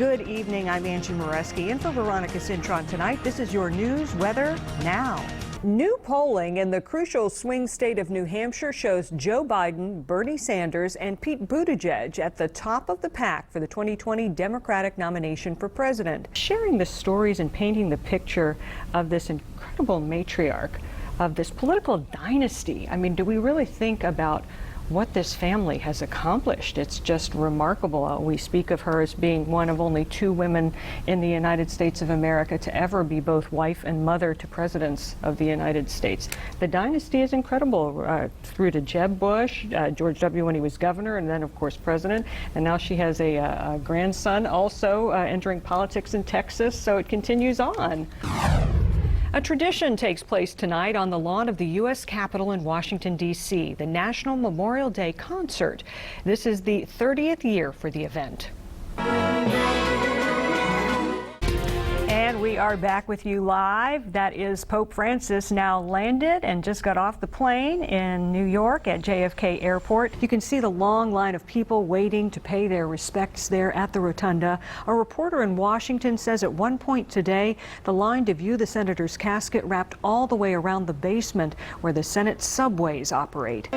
Good evening, I'm Angie Moreschi, in for Veronica Cintron tonight. This is your news, weather, now. New polling in the crucial swing state of New Hampshire shows Joe Biden, Bernie Sanders, and Pete Buttigieg at the top of the pack for the 2020 Democratic nomination for president. Sharing the stories and painting the picture of this incredible matriarch, of this political dynasty. I mean, do we really think about what this family has accomplished? It's just remarkable. We speak of her as being one of only two women in the United States of America to ever be both wife and mother to presidents of the United States. The dynasty is incredible, through to Jeb Bush, George W. when he was governor, and then of course president, and now she has a grandson also entering politics in Texas, so it continues on. A tradition takes place tonight on the lawn of the U.S. Capitol in Washington, D.C., the National Memorial Day Concert. This is the 30th year for the event. And we are back with you live. That is Pope Francis, now landed and just got off the plane in New York at JFK Airport. You can see the long line of people waiting to pay their respects there at the rotunda. A reporter in Washington says at one point today, the line to view the senator's casket wrapped all the way around the basement where the Senate subways operate.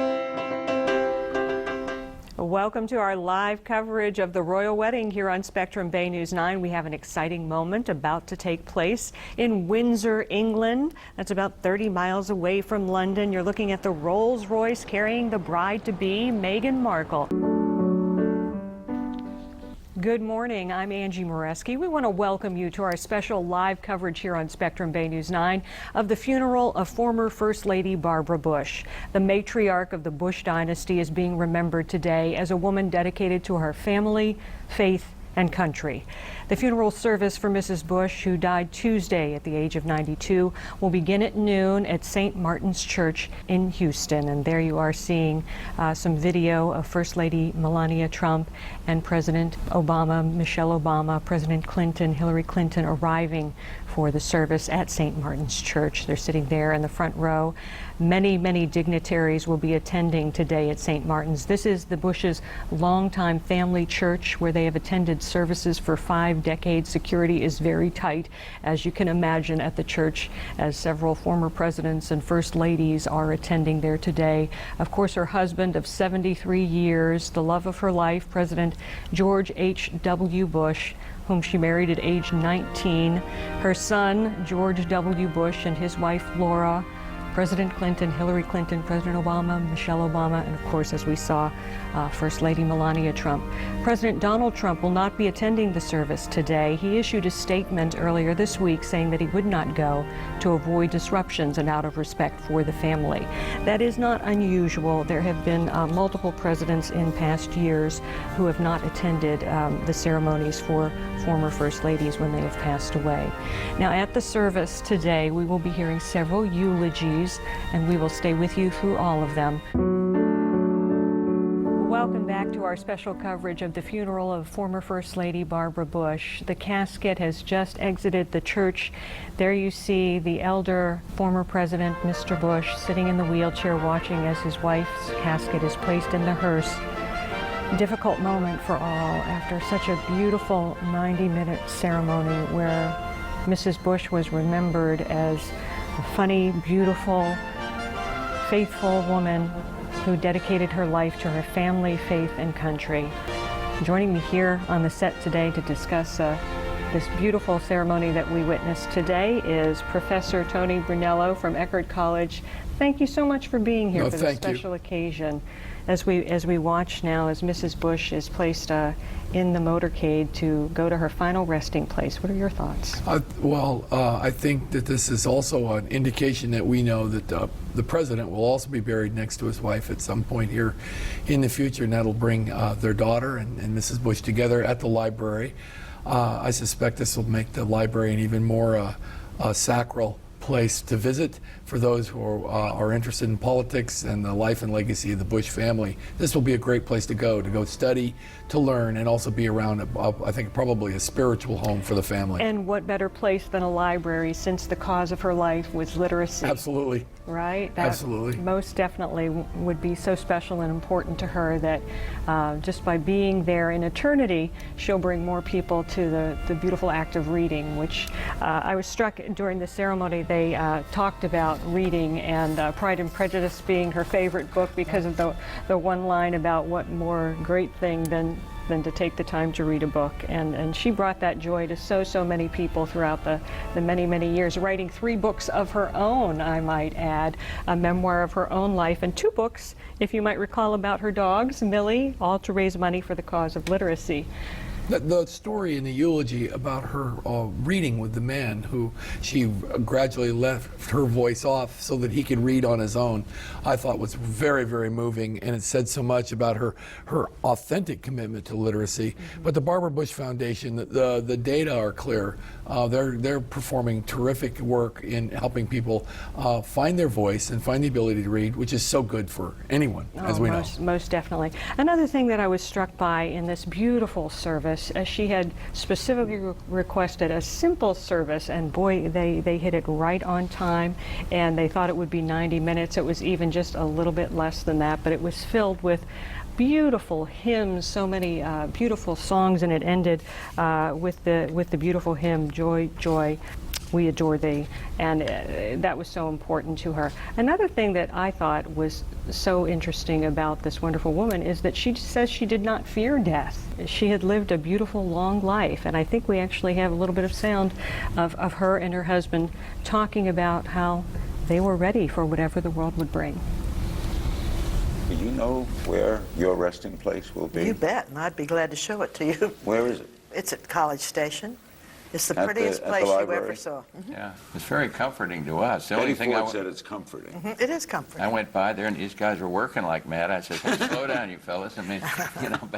Welcome to our live coverage of the royal wedding here on Spectrum Bay News 9. We have an exciting moment about to take place in Windsor, England. That's about 30 miles away from London. You're looking at the Rolls-Royce carrying the bride-to-be, Meghan Markle. Good morning, I'm Angie Moreschi. We want to welcome you to our special live coverage here on Spectrum Bay News 9 of the funeral of former First Lady Barbara Bush. The matriarch of the Bush dynasty is being remembered today as a woman dedicated to her family, faith, and country. The funeral service for Mrs. Bush, who died Tuesday at the age of 92, will begin at noon at St. Martin's Church in Houston. And there you are seeing some video of First Lady Melania Trump and President Obama, Michelle Obama, President Clinton, Hillary Clinton arriving for the service at St. Martin's Church. They're sitting there in the front row. Many, many dignitaries will be attending today at St. Martin's. This is the Bush's longtime family church where they have attended services for 5 decades. Security is very tight, as you can imagine, at the church, as several former presidents and first ladies are attending there today. Of course, her husband of 73 years, the love of her life, President George H.W. Bush, whom she married at age 19. Her son, George W. Bush, and his wife, Laura, President Clinton, Hillary Clinton, President Obama, Michelle Obama, and of course, as we saw, First Lady Melania Trump. President Donald Trump will not be attending the service today. He issued a statement earlier this week saying that he would not go to avoid disruptions and out of respect for the family. That is not unusual. There have been multiple presidents in past years who have not attended the ceremonies for former First Ladies when they have passed away. Now, at the service today, we will be hearing several eulogies, and we will stay with you through all of them. Welcome back to our special coverage of the funeral of former First Lady Barbara Bush. The casket has just exited the church. There you see the elder former president, Mr. Bush, sitting in the wheelchair watching as his wife's casket is placed in the hearse. Difficult moment for all after such a beautiful 90-minute ceremony where Mrs. Bush was remembered as a funny, beautiful, faithful woman who dedicated her life to her family, faith, and country. Joining me here on the set today to discuss this beautiful ceremony that we witnessed today is Professor Tony Brunello from Eckerd College. Thank you so much for being here for this special occasion. As we watch now as Mrs. Bush is placed in the motorcade to go to her final resting place, what are your thoughts? I think that this is also an indication that we know that the president will also be buried next to his wife at some point here in the future, and that'll bring their daughter and Mrs. Bush together at the library. I suspect this will make the library an even more sacral place to visit for those who are interested in politics and the life and legacy of the Bush family. This will be a great place to go study, to learn, and also be around, I think, probably a spiritual home for the family. And what better place than a library, since the cause of her life was literacy. Absolutely. Right? That Absolutely. Most definitely would be so special and important to her that just by being there in eternity, she'll bring more people to the beautiful act of reading, which I was struck during the ceremony. They talked about reading and Pride and Prejudice being her favorite book because of the one line about what more great thing than to take the time to read a book. And she brought that joy to so many people throughout the many years, writing 3 books of her own, I might add, a memoir of her own life, and 2 books, if you might recall, about her dogs, Millie, all to raise money for the cause of literacy. The story in the eulogy about her reading with the man who she gradually left her voice off so that he could read on his own, I thought was very moving, and it said so much about her authentic commitment to literacy. Mm-hmm. But the Barbara Bush Foundation, the data are clear. They're performing terrific work in helping people find their voice and find the ability to read, which is so good for anyone, as we know. Most definitely. Another thing that I was struck by in this beautiful service, she had specifically requested a simple service, and boy, they hit it right on time, and they thought it would be 90 minutes. It was even just a little bit less than that, but it was filled with beautiful hymns, so many beautiful songs, and it ended with the beautiful hymn, Joy, Joy, we adore thee, and that was so important to her. Another thing that I thought was so interesting about this wonderful woman is that she says she did not fear death. She had lived a beautiful, long life, and I think we actually have a little bit of sound of her and her husband talking about how they were ready for whatever the world would bring. Do you know where your resting place will be? You bet, and I'd be glad to show it to you. Where is it? It's at College Station. It's the At prettiest the place you library? ever saw. Yeah, it's very comforting to us. The Betty only thing Ford said it's comforting. It is comforting. I went by there and these guys were working like mad. I said, "Hey, slow down, you fellas." I mean, you know,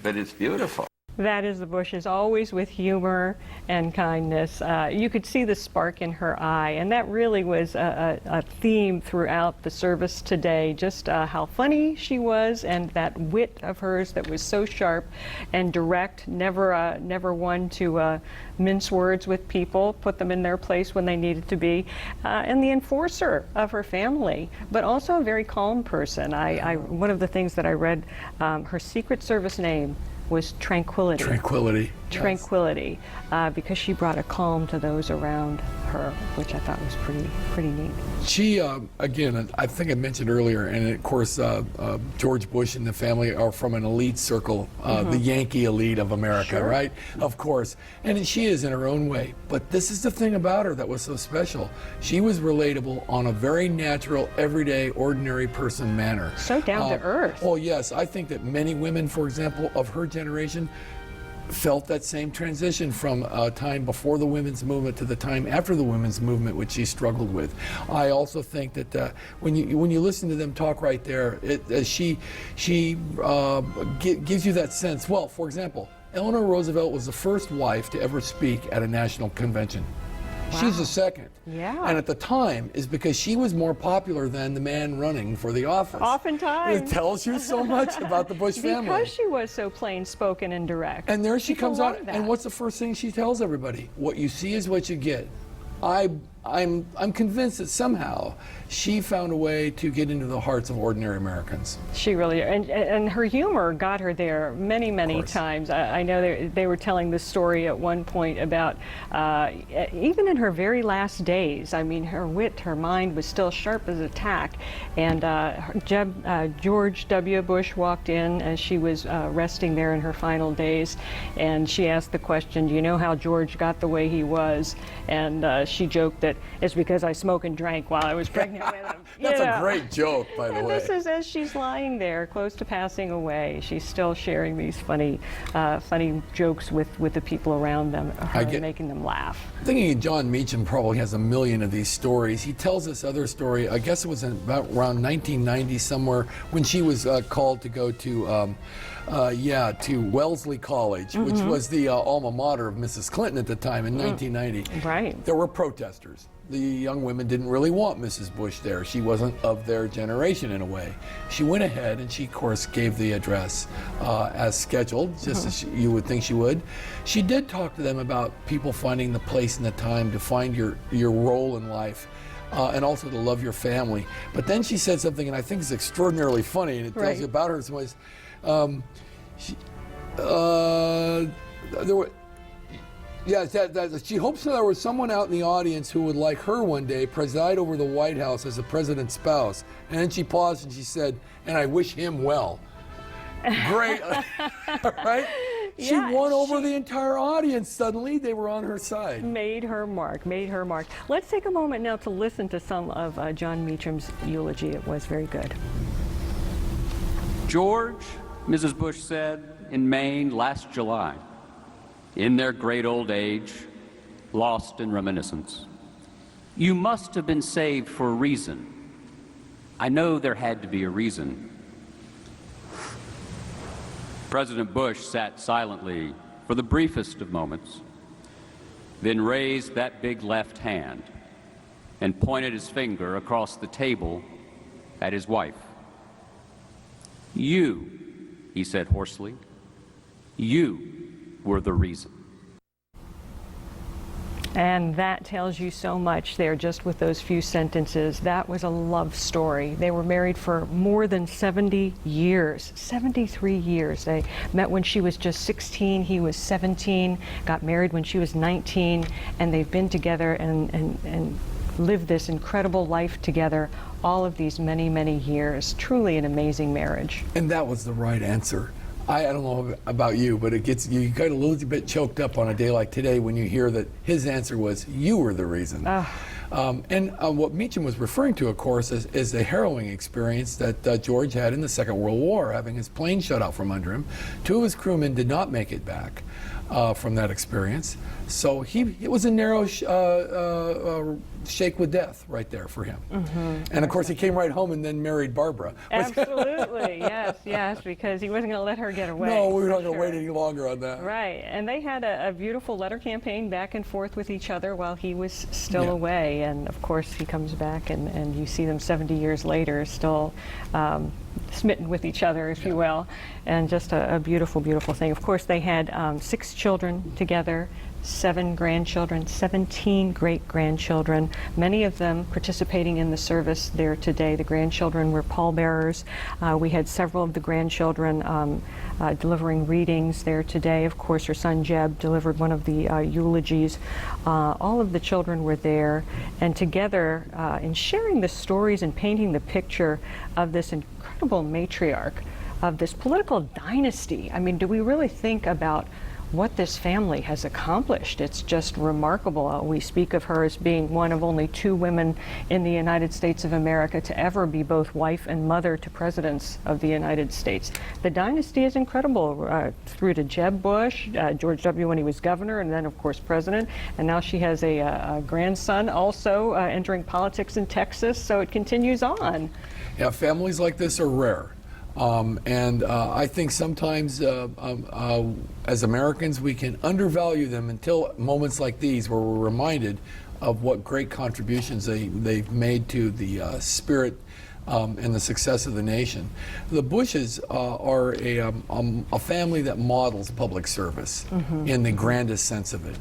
but it's beautiful. That is the Bushes, always with humor and kindness. You could see the spark in her eye, and that really was a theme throughout the service today, just how funny she was, and that wit of hers that was so sharp and direct, never one to mince words with people, put them in their place when they needed to be, and the enforcer of her family, but also a very calm person. One of the things that I read, her Secret Service name was Tranquility. Tranquility. Tranquility, because she brought a calm to those around her, which I thought was pretty neat. She, again, I think I mentioned earlier, and of course, George Bush and the family are from an elite circle, the Yankee elite of America, Sure. right? Of course. And she is in her own way. But this is the thing about her that was so special. She was relatable on a very natural, everyday, ordinary person manner. So down to earth. Oh, yes. I think that many women, for example, of her generation, felt that same transition from a time before the women's movement to the time after the women's movement, which she struggled with. I also think that when you listen to them talk right there, she gives you that sense. Well, for example, Eleanor Roosevelt was the first wife to ever speak at a national convention. Wow. She's the second. Yeah. And at the time is because she was more popular than the man running for the office. Oftentimes. It tells you so much about the Bush family. Because she was so plain spoken and direct. And there she People comes out, love that. and what's the first thing she tells everybody? What you see is what you get. I'm convinced that somehow she found a way to get into the hearts of ordinary Americans. She really, and her humor got her there many times. I know they were telling this story at one point about even in her very last days. I mean, her wit, her mind was still sharp as a tack. And George W. Bush walked in as she was resting there in her final days, and she asked the question, "Do you know how George got the way he was?" And she joked that it's because I smoked and drank while I was pregnant with him. That's a great joke, by the And way. this is as she's lying there, close to passing away. She's still sharing these funny jokes with the people around them, making them laugh. Thinking John Meacham probably has a million of these stories. He tells this other story, I guess it was about around 1990 somewhere, when she was called to go to Wellesley College, which was the alma mater of Mrs. Clinton at the time in 1990. Right. There were protesters. the young women didn't really want Mrs. Bush there. She wasn't of their generation in a way. She went ahead and she, of course, gave the address as scheduled, just as you would think she would. She did talk to them about people finding the place and the time to find your role in life. And also to love your family. But then she said something, and I think is extraordinarily funny, and it tells you about her in some ways. She hopes that there was someone out in the audience who would, like her one day, preside over the White House as the president's spouse. And then she paused and she said, and I wish him well. Great, right? She won over the entire audience. Suddenly, they were on her side. Made her mark, made her mark. Let's take a moment now to listen to some of John Meacham's eulogy. It was very good. George, Mrs. Bush said in Maine last July, in their great old age, lost in reminiscence, you must have been saved for a reason. I know there had to be a reason. President Bush sat silently for the briefest of moments, then raised that big left hand and pointed his finger across the table at his wife. You, he said hoarsely, you were the reason. And that tells you so much there just with those few sentences. That was a love story. They were married for more than 70 years, 73 years. They met when she was just 16, he was 17, got married when she was 19, and they've been together and lived this incredible life together all of these many, many years. Truly an amazing marriage. And that was the right answer. I don't know about you, but it gets you get a little bit choked up on a day like today when you hear that his answer was, you were the reason. What Meacham was referring to, of course, is the harrowing experience that George had in the Second World War, having his plane shut out from under him. 2 of his crewmen did not make it back from that experience. So it was a narrow shake with death right there for him. And of course he came right home and then married Barbara. Absolutely, yes, because he wasn't going to let her get away. No, we were not going to wait any longer on that. Right, and they had a beautiful letter campaign back and forth with each other while he was still away. And of course he comes back and you see them 70 years later still smitten with each other, if you will, and just a beautiful, beautiful thing. Of course, they had 6 children together, 7 grandchildren, 17 great-grandchildren, many of them participating in the service there today. The grandchildren were pallbearers. We had several of the grandchildren delivering readings there today. Of course, her son Jeb delivered one of the eulogies. All of the children were there, and together in sharing the stories and painting the picture of this incredible matriarch of this political dynasty. I mean, do we really think about what this family has accomplished? It's just remarkable. We speak of her as being one of only 2 women in the United States of America to ever be both wife and mother to presidents of the United States. The dynasty is incredible, through to Jeb Bush, George W. when he was governor, and then of course president, and now she has a grandson also entering politics in Texas, so it continues on. Yeah, families like this are rare. I think sometimes as Americans we can undervalue them until moments like these where we're reminded of what great contributions they've made to the spirit and the success of the nation. The Bushes are a family that models public service in the grandest sense of it.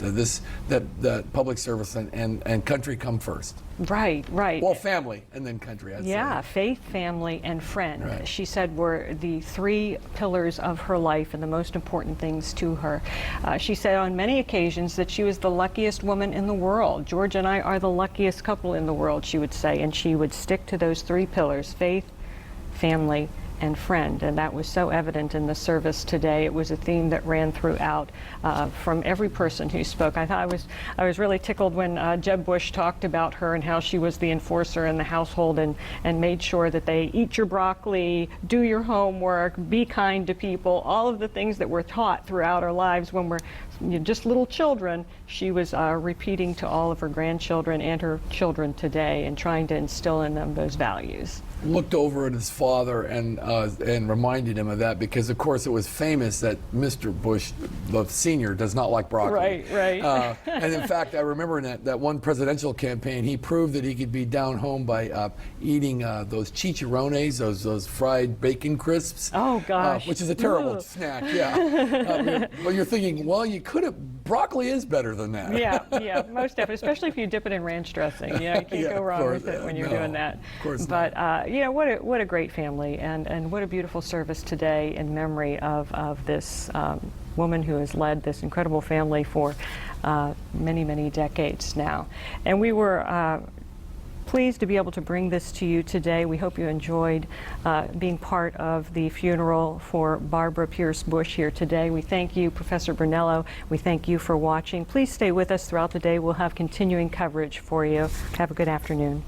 That public service and country come first. Right. Well, family and then country, I'd say. Faith, family, and friend. Right. She said were the 3 pillars of her life and the most important things to her. She said on many occasions that she was the luckiest woman in the world. George and I are the luckiest couple in the world, she would say, and she would stick to those 3 pillars: faith, family, and friend, and that was so evident in the service today. It was a theme that ran throughout from every person who spoke. I was really tickled when Jeb Bush talked about her and how she was the enforcer in the household and made sure that they eat your broccoli, do your homework, be kind to people, all of the things that we're taught throughout our lives when we're just little children. She was repeating to all of her grandchildren and her children today and trying to instill in them those values. Looked over at his father and and reminded him of that because, of course, it was famous that Mr. Bush, the senior, does not like broccoli. Right. And in fact, I remember in that one presidential campaign, he proved that he could be down home by eating those chicharrones, those fried bacon crisps. Oh, gosh. Which is a terrible Ugh. snack, yeah. Well, you're thinking, well, you could have, broccoli is better than that. Yeah, most definitely, especially if you dip it in ranch dressing. You can't Yeah, go of wrong course. with it when you're No, doing that. of course But what a great family, and what a beautiful service today in memory of this woman who has led this incredible family for many, many decades now. And we were pleased to be able to bring this to you today. We hope you enjoyed being part of the funeral for Barbara Pierce Bush here today. We thank you, Professor Brunello. We thank you for watching. Please stay with us throughout the day. We'll have continuing coverage for you. Have a good afternoon.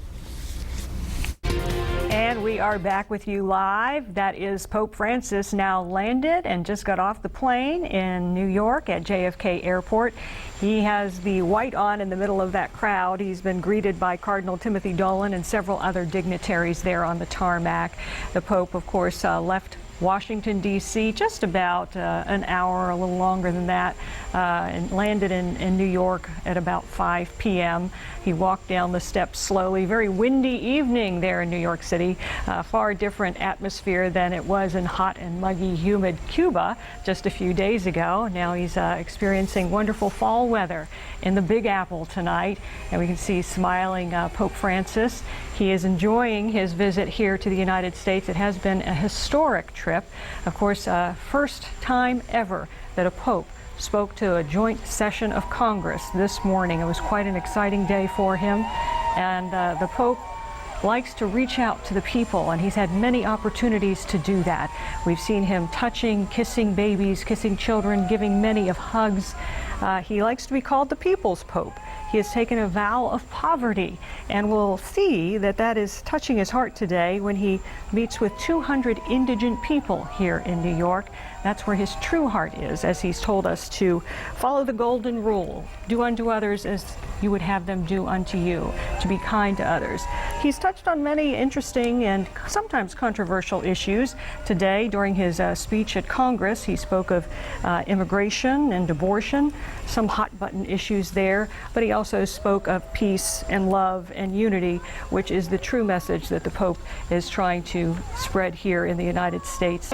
And we are back with you live. That is Pope Francis now landed and just got off the plane in New York at JFK Airport. He has the white on in the middle of that crowd. He's been greeted by Cardinal Timothy Dolan and several other dignitaries there on the tarmac. The Pope, of course, left Washington, D.C. just about an hour, a little longer than that, and landed in New York at about 5 p.m. He walked down the steps slowly. Very windy evening there in New York City. Far different atmosphere than it was in hot and muggy, humid Cuba just a few days ago. Now he's experiencing wonderful fall weather in the Big Apple tonight, and we can see smiling Pope Francis. He is enjoying his visit here to the United States. It has been a historic trip. Of course, first time ever that a pope spoke to a joint session of Congress this morning. It was quite an exciting day for him, and the Pope likes to reach out to the people, and he's had many opportunities to do that. We've seen him touching, kissing babies, kissing children, giving many of hugs. He likes to be called the People's Pope. He has taken a vow of poverty, and we'll see that that is touching his heart today when he meets with 200 indigent people here in New York. That's where his true heart is, as he's told us to follow the golden rule. Do unto others as you would have them do unto you, to be kind to others. He's touched on many interesting and sometimes controversial issues. Today, during his speech at Congress, he spoke of immigration and abortion, some hot button issues there, but he also spoke of peace and love and unity, which is the true message that the Pope is trying to spread here in the United States.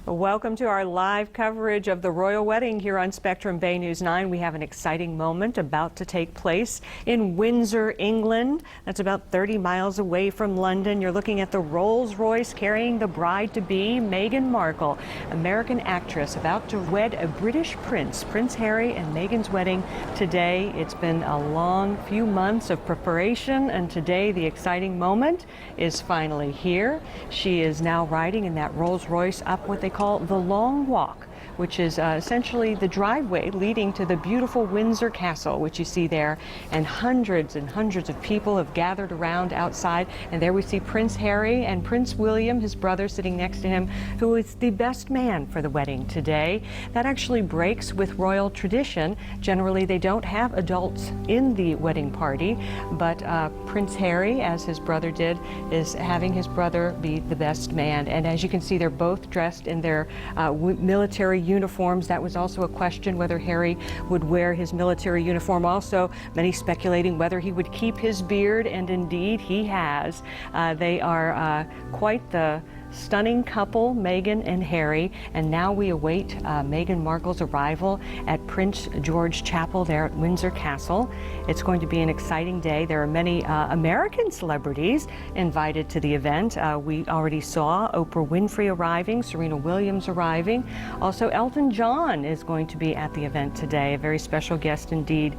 Welcome to our live coverage of the royal wedding here on Spectrum Bay News 9. We have an exciting moment about to take place in Windsor, England. That's about 30 miles away from London. You're looking at the Rolls-Royce carrying the bride-to-be, Meghan Markle, American actress, about to wed a British prince. Prince Harry and Meghan's wedding today. It's been a long few months of preparation, and today the exciting moment is finally here. She is now riding in that Rolls-Royce up what they call the Long Walk, which is essentially the driveway leading to the beautiful Windsor Castle, which you see there. And hundreds of people have gathered around outside. And there we see Prince Harry and Prince William, his brother, sitting next to him, who is the best man for the wedding today. That actually breaks with royal tradition. Generally, they don't have adults in the wedding party, but Prince Harry, as his brother did, is having his brother be the best man. And as you can see, they're both dressed in their military uniforms. That was also a question, whether Harry would wear his military uniform. Also, many speculating whether he would keep his beard, and indeed he has. They are quite the stunning couple, Meghan and Harry, and now we await Meghan Markle's arrival at Prince George Chapel there at Windsor Castle. It's going to be an exciting day. There are many American celebrities invited to the event. We already saw Oprah Winfrey arriving, Serena Williams arriving. Also, Elton John is going to be at the event today, a very special guest indeed,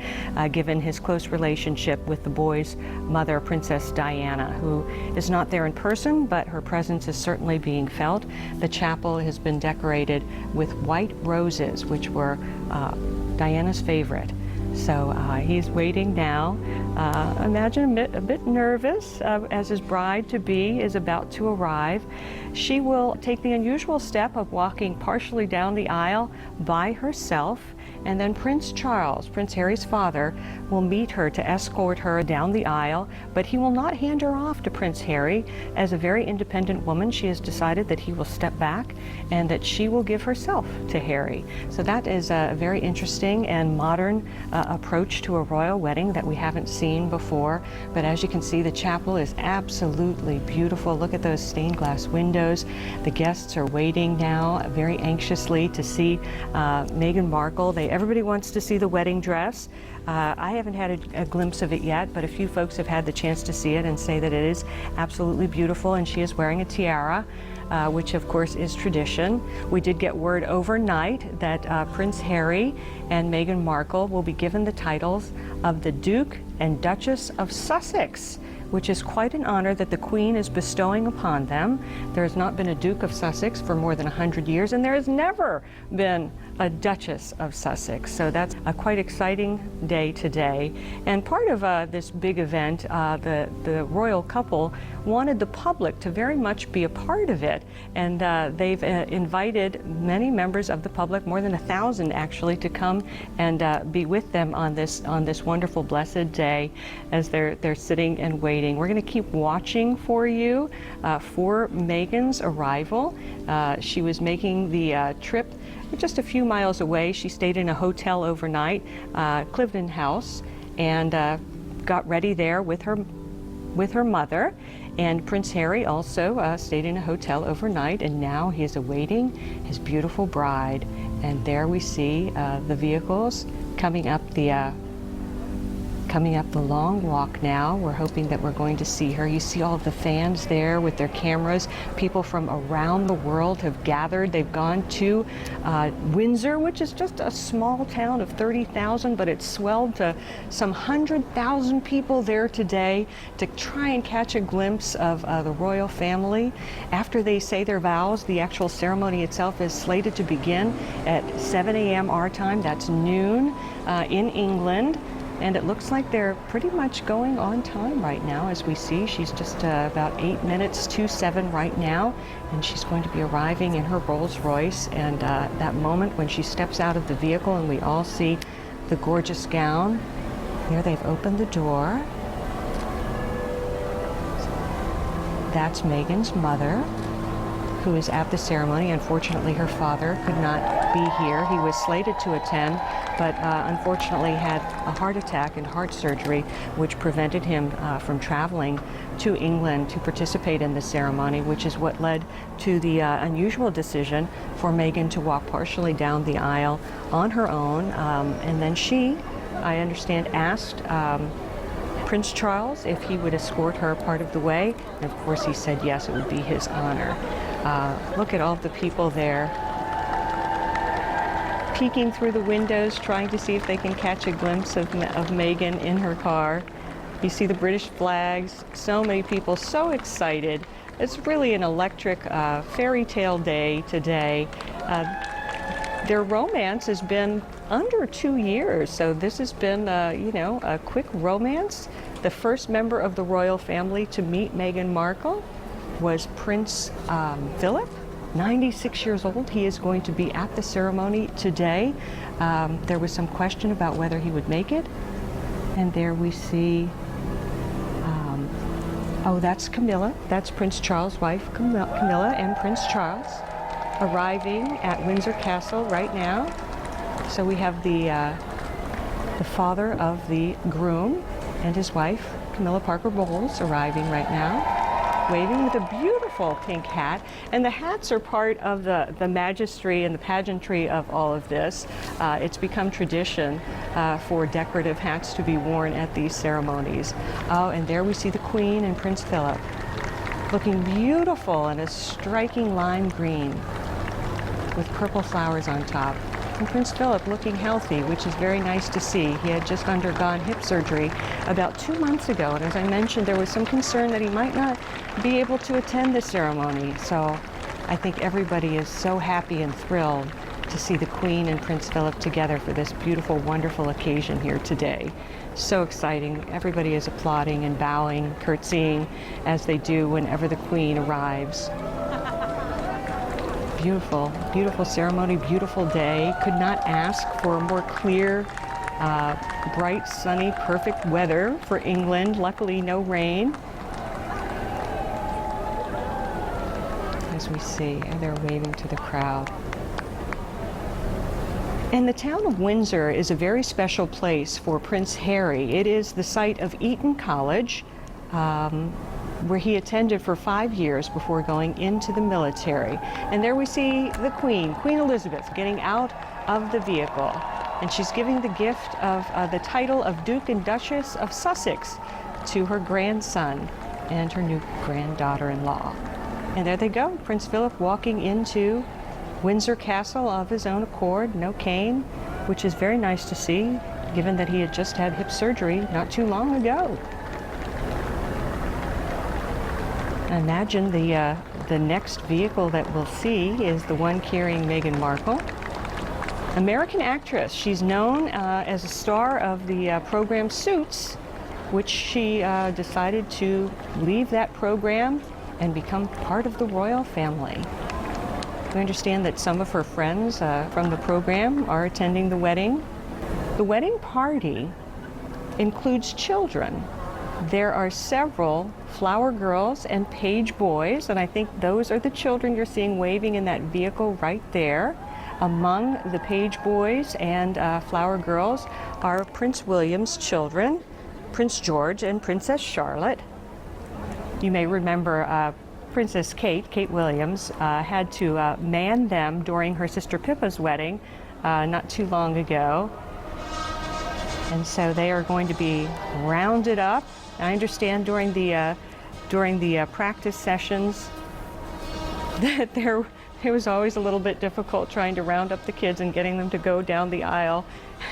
given his close relationship with the boy's mother, Princess Diana, who is not there in person, but her presence is certainly being felt. The chapel has been decorated with white roses, which were Diana's favorite. So he's waiting now. Imagine a bit nervous as his bride-to-be is about to arrive. she will take the unusual step of walking partially down the aisle by herself, and then Prince Charles, Prince Harry's father, will meet her to escort her down the aisle, but he will not hand her off to Prince Harry. As a very independent woman, she has decided that he will step back and that she will give herself to Harry. So that is a very interesting and modern approach to a royal wedding that we haven't seen before. But as you can see, the chapel is absolutely beautiful. Look at those stained glass windows. The guests are waiting now very anxiously to see Meghan Markle. Everybody wants to see the wedding dress. I haven't had a glimpse of it yet, but a few folks have had the chance to see it and say that it is absolutely beautiful, and she is wearing a tiara, which of course is tradition. We did get word overnight that Prince Harry and Meghan Markle will be given the titles of the Duke and Duchess of Sussex, which is quite an honor that the Queen is bestowing upon them. There has not been a Duke of Sussex for more than 100 years, and there has never been a Duchess of Sussex. So that's a quite exciting day today. And part of this big event, the royal couple wanted the public to very much be a part of it. And they've invited many members of the public, more than 1,000 actually, to come and be with them on this wonderful, blessed day as they're sitting and waiting. We're going to keep watching for you for Meghan's arrival. She was making the trip just a few miles away. She stayed in a hotel overnight, Cliveden House, and got ready there with her mother. And Prince Harry also stayed in a hotel overnight, and now he is awaiting his beautiful bride. And there we see the vehicles coming up the long walk now. We're hoping that we're going to see her. You see all of the fans there with their cameras. People from around the world have gathered. They've gone to Windsor, which is just a small town of 30,000, but it's swelled to some 100,000 people there today to try and catch a glimpse of the royal family. After they say their vows, the actual ceremony itself is slated to begin at 7 a.m. our time. That's noon in England. And it looks like they're pretty much going on time right now. As we see, she's just about 8 minutes to 7 right now, and she's going to be arriving in her Rolls Royce. And that moment when she steps out of the vehicle and we all see the gorgeous gown, there they've opened the door. That's Meghan's mother, who is at the ceremony. Unfortunately, her father could not be here. He was slated to attend, but unfortunately had a heart attack and heart surgery, which prevented him from traveling to England to participate in the ceremony, which is what led to the unusual decision for Meghan to walk partially down the aisle on her own. And then she, I understand, asked Prince Charles if he would escort her part of the way. And of course he said yes, it would be his honor. Look at all the people there, peeking through the windows, trying to see if they can catch a glimpse of Meghan in her car. You see the British flags, so many people so excited. It's really an electric fairy tale day today. Their romance has been under 2 years, so this has been, a quick romance. The first member of the royal family to meet Meghan Markle was Prince Philip, 96 years old. He is going to be at the ceremony today. There was some question about whether he would make it. And there we see, that's Camilla. That's Prince Charles' wife, Camilla, and Prince Charles arriving at Windsor Castle right now. So we have the father of the groom and his wife, Camilla Parker Bowles, arriving right now, waving with a beautiful pink hat. And the hats are part of the magistry and the pageantry of all of this. It's become tradition for decorative hats to be worn at these ceremonies. Oh, and there we see the Queen and Prince Philip, looking beautiful in a striking lime green with purple flowers on top. And Prince Philip looking healthy, which is very nice to see. He had just undergone hip surgery about 2 months ago, and as I mentioned, there was some concern that he might not be able to attend the ceremony. So I think everybody is so happy and thrilled to see the Queen and Prince Philip together for this beautiful, wonderful occasion here today. So exciting. Everybody is applauding and bowing, curtsying, as they do whenever the Queen arrives. beautiful, beautiful ceremony, beautiful day. Could not ask for more clear, bright, sunny, perfect weather for England. Luckily, no rain. As we see, they're waving to the crowd. And the town of Windsor is a very special place for Prince Harry. It is the site of Eton College, where he attended for 5 years before going into the military. And there we see the Queen, Queen Elizabeth, getting out of the vehicle. And she's giving the gift of the title of Duke and Duchess of Sussex to her grandson and her new granddaughter-in-law. And there they go, Prince Philip walking into Windsor Castle of his own accord, no cane, which is very nice to see, given that he had just had hip surgery not too long ago. I imagine the next vehicle that we'll see is the one carrying Meghan Markle. American actress. She's known as a star of the program Suits, which she decided to leave that program and become part of the royal family. We understand that some of her friends from the program are attending the wedding. The wedding party includes children. There are several flower girls and page boys, and I think those are the children you're seeing waving in that vehicle right there. Among the page boys and flower girls are Prince William's children, Prince George and Princess Charlotte. You may remember Princess Kate Williams, had to man them during her sister Pippa's wedding not too long ago. And so they are going to be rounded up. I understand during the practice sessions that it was always a little bit difficult trying to round up the kids and getting them to go down the aisle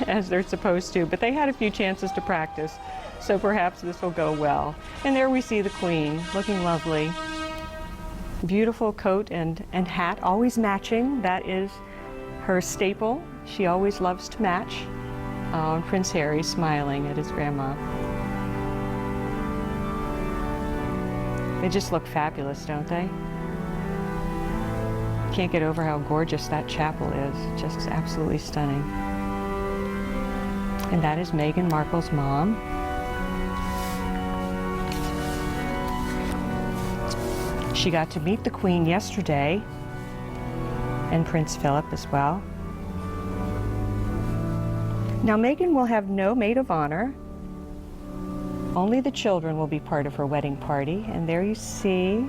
as they're supposed to. But they had a few chances to practice, so perhaps this will go well. And there we see the Queen, looking lovely. Beautiful coat and hat, always matching. That is her staple. She always loves to match. And Prince Harry smiling at his grandma. They just look fabulous, don't they? Can't get over how gorgeous that chapel is. Just absolutely stunning. And that is Meghan Markle's mom. She got to meet the Queen yesterday, and Prince Philip as well. Now Meghan will have no maid of honor. Only the children will be part of her wedding party, and there you see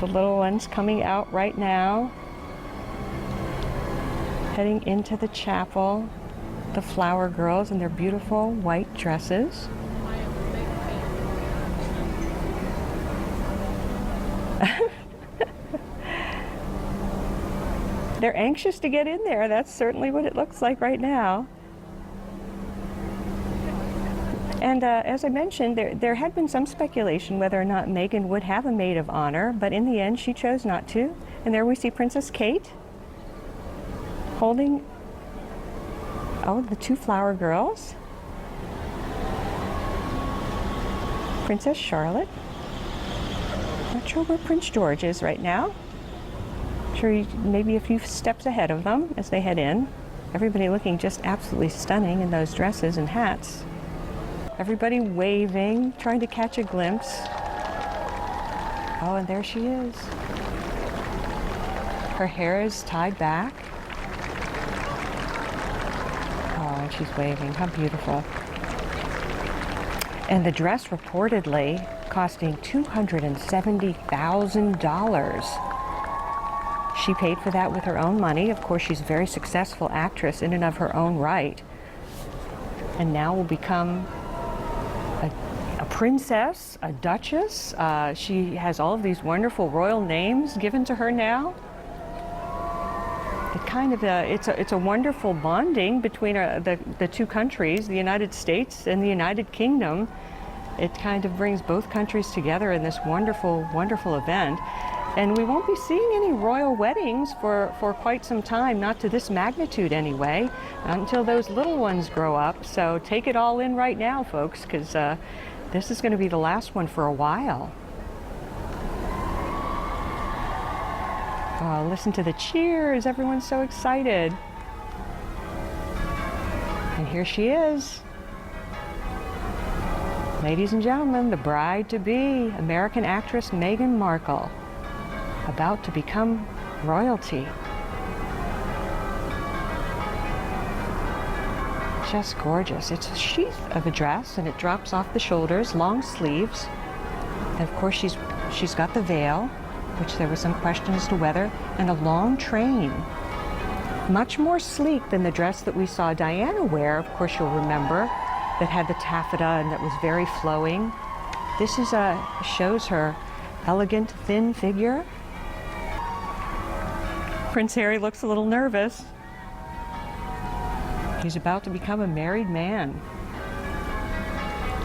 the little ones coming out right now, heading into the chapel, the flower girls in their beautiful white dresses. They're anxious to get in there. That's certainly what it looks like right now. And as I mentioned, there had been some speculation whether or not Meghan would have a maid of honor, but in the end she chose not to. And there we see Princess Kate holding, the two flower girls. Princess Charlotte. Not sure where Prince George is right now. Sure, he's maybe a few steps ahead of them as they head in. Everybody looking just absolutely stunning in those dresses and hats. Everybody waving, trying to catch a glimpse. Oh, and there she is. Her hair is tied back. Oh, and she's waving. How beautiful. And the dress reportedly costing $270,000. She paid for that with her own money. Of course, she's a very successful actress in and of her own right. And now will become a princess, a duchess. She has all of these wonderful royal names given to her now. It kind of it's a wonderful bonding between the two countries, the United States and the United Kingdom. It kind of brings both countries together in this wonderful, wonderful event. And we won't be seeing any royal weddings for quite some time, not to this magnitude anyway, until those little ones grow up. So take it all in right now, folks, because this is going to be the last one for a while. Oh, listen to the cheers. Everyone's so excited. And here she is. Ladies and gentlemen, the bride-to-be, American actress Meghan Markle, about to become royalty. Just gorgeous. It's a sheath of a dress, and it drops off the shoulders, long sleeves. And of course, she's got the veil, which there was some question as to whether, and a long train. Much more sleek than the dress that we saw Diana wear, of course you'll remember, that had the taffeta and that was very flowing. This is shows her elegant, thin figure. Prince Harry looks a little nervous. He's about to become a married man.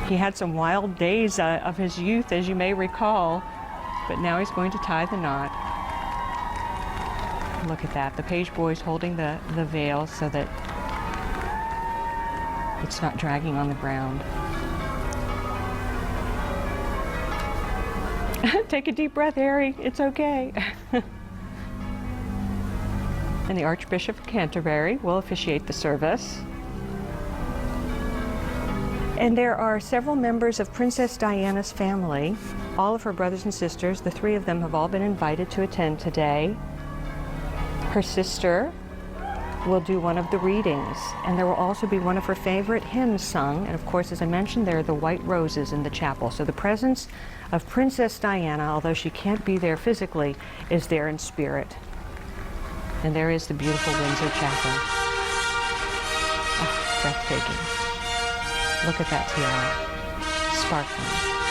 He had some wild days of his youth, as you may recall, but now he's going to tie the knot. Look at that. The page boy's holding the veil so that it's not dragging on the ground. Take a deep breath, Harry. It's okay. And the Archbishop of Canterbury will officiate the service. And there are several members of Princess Diana's family, all of her brothers and sisters. The three of them have all been invited to attend today. Her sister will do one of the readings, and there will also be one of her favorite hymns sung. And of course, as I mentioned, there are the white roses in the chapel. So the presence of Princess Diana, although she can't be there physically, is there in spirit. And there is the beautiful Windsor Chapel. Oh, breathtaking. Look at that tiara, sparkling.